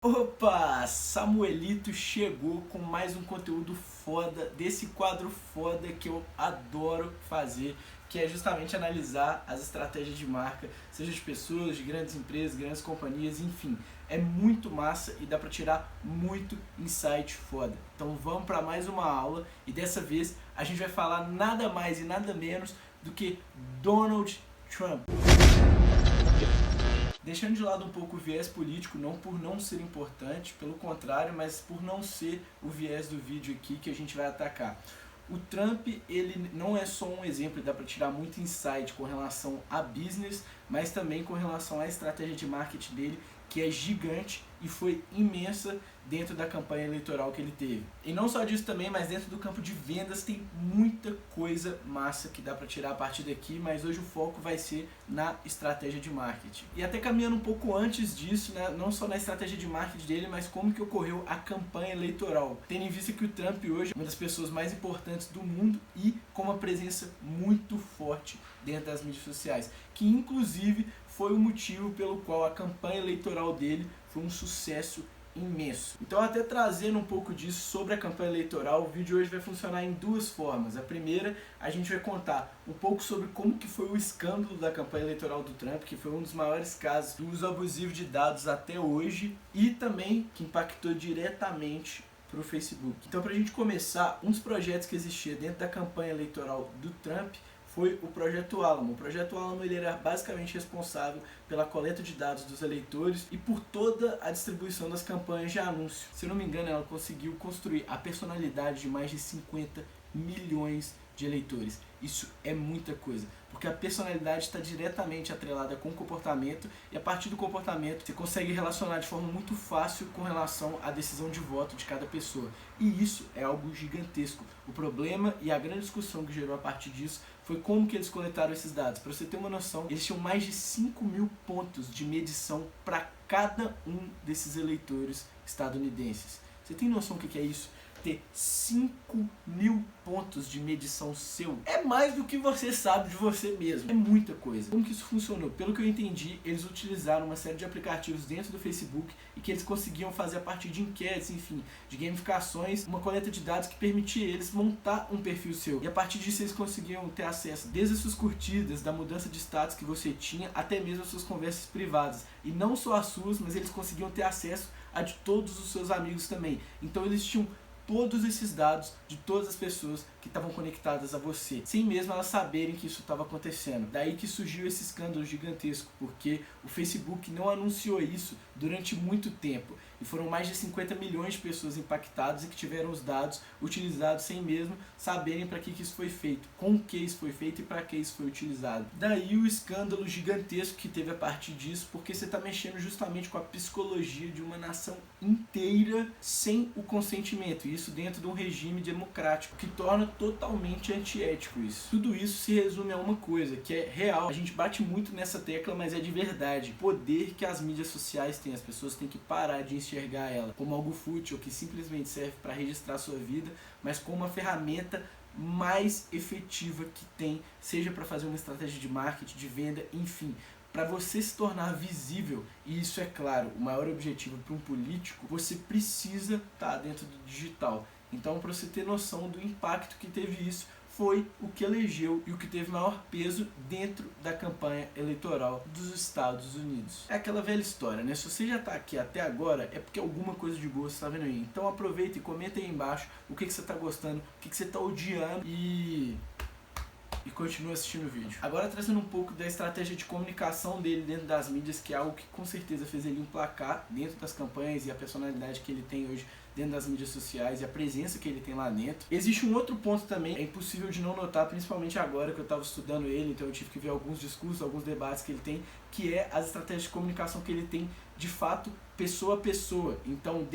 Opa! Samuelito chegou com mais um conteúdo foda, desse quadro foda que eu adoro fazer, que é justamente analisar as estratégias de marca, seja de pessoas, de grandes empresas, grandes companhias, enfim. É muito massa e dá pra tirar muito insight foda. Então vamos para mais uma aula e dessa vez a gente vai falar nada mais e nada menos do que Donald Trump. Deixando de lado um pouco o viés político, não por não ser importante, pelo contrário, mas por não ser o viés do vídeo aqui que a gente vai atacar. O Trump, ele não é só um exemplo, dá para tirar muito insight com relação a business, mas também com relação à estratégia de marketing dele, que é gigante e foi imensa dentro da campanha eleitoral que ele teve. E não só disso também, mas dentro do campo de vendas tem muita coisa massa que dá para tirar a partir daqui, mas hoje o foco vai ser na estratégia de marketing. E até caminhando um pouco antes disso, né, não só na estratégia de marketing dele, mas como que ocorreu a campanha eleitoral. Tendo em vista que o Trump hoje é uma das pessoas mais importantes do mundo e com uma presença muito forte dentro das mídias sociais, que inclusive foi o motivo pelo qual a campanha eleitoral dele foi um sucesso imenso. Então, até trazendo um pouco disso sobre a campanha eleitoral, o vídeo hoje vai funcionar em duas formas. A primeira, a gente vai contar um pouco sobre como que foi o escândalo da campanha eleitoral do Trump, que foi um dos maiores casos de uso abusivo de dados até hoje, e também que impactou diretamente para o Facebook. Então, para a gente começar, um dos projetos que existia dentro da campanha eleitoral do Trump foi o Projeto Alamo. O Projeto Alamo ele era basicamente responsável pela coleta de dados dos eleitores e por toda a distribuição das campanhas de anúncio. Se eu não me engano, ela conseguiu construir a personalidade de mais de 50 milhões de eleitores. Isso é muita coisa, porque a personalidade está diretamente atrelada com o comportamento e a partir do comportamento você consegue relacionar de forma muito fácil com relação à decisão de voto de cada pessoa. E isso é algo gigantesco. O problema e a grande discussão que gerou a partir disso foi como que eles coletaram esses dados. Para você ter uma noção, eles tinham mais de 5.000 pontos de medição para cada um desses eleitores estadunidenses. Você tem noção do que é isso? Ter 5.000 pontos de medição seu é mais do que você sabe de você mesmo. É muita coisa. Como que isso funcionou? Pelo que eu entendi, eles utilizaram uma série de aplicativos dentro do Facebook e que eles conseguiam fazer a partir de enquetes, enfim, de gamificações, uma coleta de dados que permitia eles montar um perfil seu. E a partir disso eles conseguiam ter acesso desde as suas curtidas, da mudança de status que você tinha, até mesmo as suas conversas privadas. E não só as suas, mas eles conseguiam ter acesso a de todos os seus amigos também. Então eles tinham todos esses dados de todas as pessoas que estavam conectadas a você, sem mesmo elas saberem que isso estava acontecendo. Daí que surgiu esse escândalo gigantesco, porque o Facebook não anunciou isso durante muito tempo. E foram mais de 50 milhões de pessoas impactadas e que tiveram os dados utilizados sem mesmo saberem para que isso foi feito, com o que isso foi feito e para que isso foi utilizado. Daí o escândalo gigantesco que teve a partir disso, porque você está mexendo justamente com a psicologia de uma nação inteira sem o consentimento. E isso dentro de um regime democrático, que torna totalmente antiético isso. Tudo isso se resume a uma coisa, que é real. A gente bate muito nessa tecla, mas é de verdade. O poder que as mídias sociais têm, as pessoas têm que parar de enxergar ela como algo fútil, que simplesmente serve para registrar sua vida, mas como uma ferramenta mais efetiva que tem, seja para fazer uma estratégia de marketing, de venda, enfim. Para você se tornar visível, e isso é claro, o maior objetivo para um político, você precisa estar dentro do digital. Então, para você ter noção do impacto que teve isso, foi o que elegeu e o que teve maior peso dentro da campanha eleitoral dos Estados Unidos. É aquela velha história, né? Se você já está aqui até agora, é porque alguma coisa de boa você está vendo aí. Então aproveita e comenta aí embaixo o que você está gostando, o que você está odiando e continua assistindo o vídeo. Agora trazendo um pouco da estratégia de comunicação dele dentro das mídias, que é algo que com certeza fez ele emplacar dentro das campanhas e a personalidade que ele tem hoje dentro das mídias sociais e a presença que ele tem lá dentro. Existe um outro ponto também, é impossível de não notar, principalmente agora que eu estava estudando ele, então eu tive que ver alguns discursos, alguns debates que ele tem, que é as estratégias de comunicação que ele tem de fato pessoa a pessoa. Então,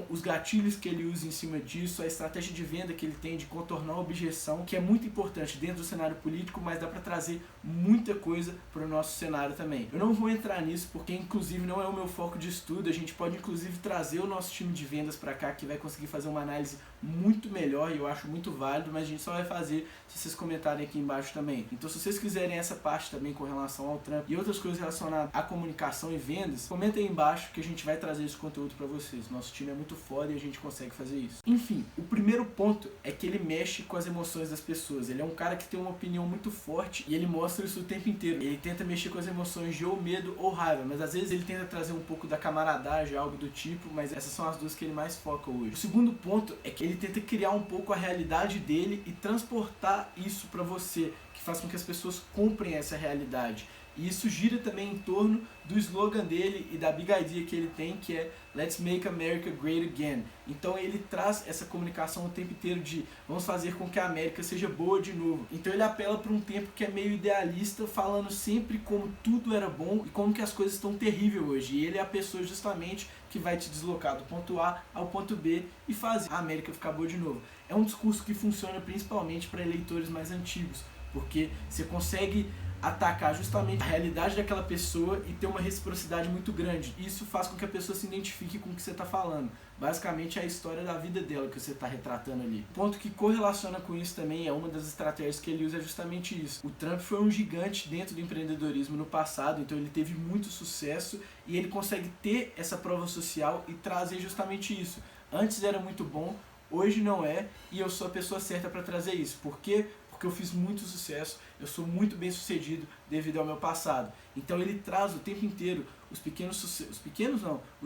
os gatilhos que ele usa em cima disso, a estratégia de venda que ele tem de contornar a objeção, que é muito importante dentro do cenário político, mas dá para trazer muita coisa para o nosso cenário também. Eu não vou entrar nisso porque inclusive não é o meu foco de estudo, a gente pode inclusive trazer o nosso time de venda vendas para cá que vai conseguir fazer uma análise muito melhor e eu acho muito válido, mas a gente só vai fazer se vocês comentarem aqui embaixo também. Então se vocês quiserem essa parte também com relação ao Trump e outras coisas relacionadas à comunicação e vendas, comentem aí embaixo que a gente vai trazer esse conteúdo para vocês. Nosso time é muito foda e a gente consegue fazer isso. Enfim, o primeiro ponto é que ele mexe com as emoções das pessoas. Ele é um cara que tem uma opinião muito forte e ele mostra isso o tempo inteiro. Ele tenta mexer com as emoções de ou medo ou raiva, mas às vezes ele tenta trazer um pouco da camaradagem, algo do tipo, mas essas são as duas que ele mais foca hoje. O segundo ponto é que ele tenta criar um pouco a realidade dele e transportar isso para você, que faz com que as pessoas comprem essa realidade. E isso gira também em torno do slogan dele e da big idea que ele tem, que é Let's Make America Great Again. Então ele traz essa comunicação o tempo inteiro de vamos fazer com que a América seja boa de novo. Então ele apela para um tempo que é meio idealista, falando sempre como tudo era bom e como que as coisas estão terríveis hoje. E ele é a pessoa justamente que vai te deslocar do ponto A ao ponto B e fazer a América ficar boa de novo. É um discurso que funciona principalmente para eleitores mais antigos, porque você consegue atacar justamente a realidade daquela pessoa e ter uma reciprocidade muito grande. Isso faz com que a pessoa se identifique com o que você está falando. Basicamente é a história da vida dela que você está retratando ali. O ponto que correlaciona com isso também é uma das estratégias que ele usa, é justamente isso. O Trump foi um gigante dentro do empreendedorismo no passado, então ele teve muito sucesso e ele consegue ter essa prova social e trazer justamente isso. Antes era muito bom, hoje não é, e eu sou a pessoa certa para trazer isso. Por quê? Porque eu fiz muito sucesso, eu sou muito bem sucedido devido ao meu passado. Então ele traz o tempo inteiro os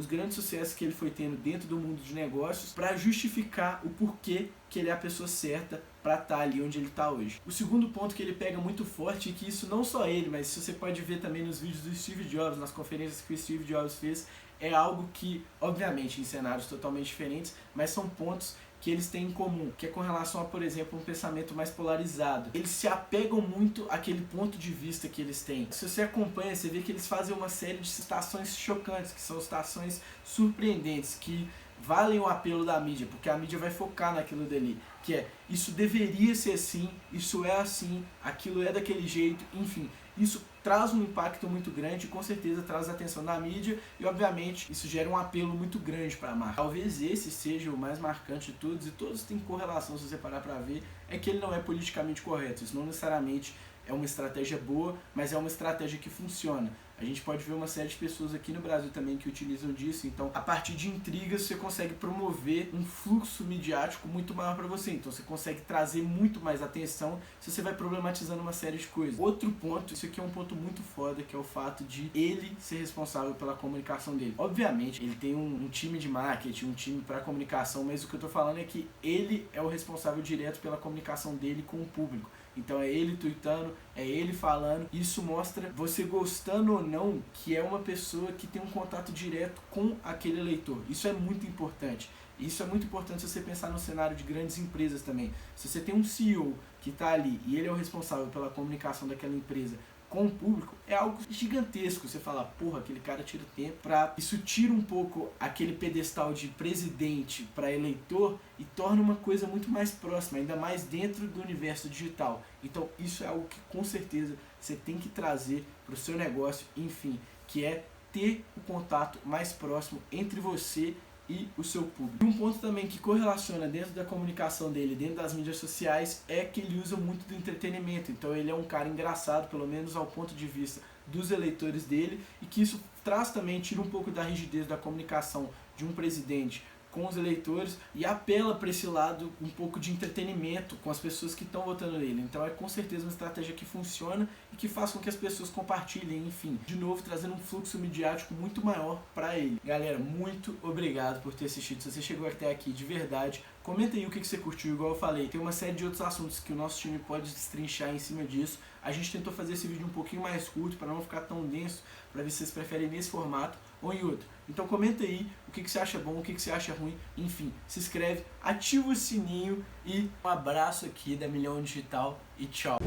grandes sucessos que ele foi tendo dentro do mundo de negócios para justificar o porquê que ele é a pessoa certa para estar ali onde ele está hoje. O segundo ponto que ele pega muito forte, e que isso não só ele, mas você pode ver também nos vídeos do Steve Jobs, nas conferências que o Steve Jobs fez, é algo que, obviamente, em cenários totalmente diferentes, mas são pontos que eles têm em comum, que é com relação a, por exemplo, um pensamento mais polarizado. Eles se apegam muito àquele ponto de vista que eles têm. Se você acompanha, você vê que eles fazem uma série de citações chocantes, que são citações surpreendentes, que valem o apelo da mídia, porque a mídia vai focar naquilo dali, que é, isso deveria ser assim, isso é assim, aquilo é daquele jeito, enfim. Isso traz um impacto muito grande e com certeza traz atenção da mídia e obviamente isso gera um apelo muito grande para a marca. Talvez esse seja o mais marcante de todos e todos têm correlação, se você parar para ver, é que ele não é politicamente correto. Isso não necessariamente é uma estratégia boa, mas é uma estratégia que funciona. A gente pode ver uma série de pessoas aqui no Brasil também que utilizam disso, então a partir de intrigas você consegue promover um fluxo midiático muito maior para você, então você consegue trazer muito mais atenção se você vai problematizando uma série de coisas. Outro ponto, isso aqui é um ponto muito foda, que é o fato de ele ser responsável pela comunicação dele. Obviamente ele tem um time de marketing, um time para comunicação, mas o que eu tô falando é que ele é o responsável direto pela comunicação dele com o público. Então é ele tweetando, é ele falando. Isso mostra, você gostando ou não, que é uma pessoa que tem um contato direto com aquele eleitor. Isso é muito importante. Isso é muito importante se você pensar no cenário de grandes empresas também. Se você tem um CEO que está ali e ele é o responsável pela comunicação daquela empresa com o público, é algo gigantesco. Você fala, porra, aquele cara tira tempo pra... Isso tira um pouco aquele pedestal de presidente para eleitor e torna uma coisa muito mais próxima, ainda mais dentro do universo digital. Então isso é algo que com certeza você tem que trazer para o seu negócio, enfim, que é ter o contato mais próximo entre você e o seu público. E um ponto também que correlaciona dentro da comunicação dele, dentro das mídias sociais, é que ele usa muito do entretenimento. Então ele é um cara engraçado, pelo menos ao ponto de vista dos eleitores dele, e que isso traz também, tira um pouco da rigidez da comunicação de um presidente com os eleitores e apela para esse lado um pouco de entretenimento com as pessoas que estão votando nele. Então é com certeza uma estratégia que funciona e que faz com que as pessoas compartilhem, enfim, de novo trazendo um fluxo midiático muito maior para ele. Galera, muito obrigado por ter assistido. Se você chegou até aqui de verdade, comenta aí o que você curtiu, igual eu falei. Tem uma série de outros assuntos que o nosso time pode destrinchar em cima disso. A gente tentou fazer esse vídeo um pouquinho mais curto para não ficar tão denso, para ver se vocês preferem nesse formato ou em outro. Então comenta aí o que você acha bom, o que você acha ruim, enfim, se inscreve, ativa o sininho e um abraço aqui da Milhão Digital e tchau!